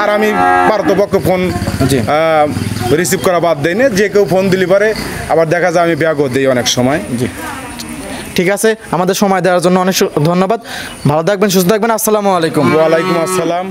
Speaker 1: আর আমি পারতপক্ষে ফোন
Speaker 2: জি।
Speaker 1: রিসিভ করা বাদ দেয় না, যে কেউ ফোন দিলে পারে। আবার দেখা যায় আমি ব্যাগও দিই অনেক সময়।
Speaker 2: জি, ঠিক আছে। আমাদের সময় দেওয়ার জন্য অনেক ধন্যবাদ। ভালো থাকবেন, সুস্থ থাকবেন। আসসালামু আলাইকুম।
Speaker 1: ওয়ালাইকুম আসসালাম।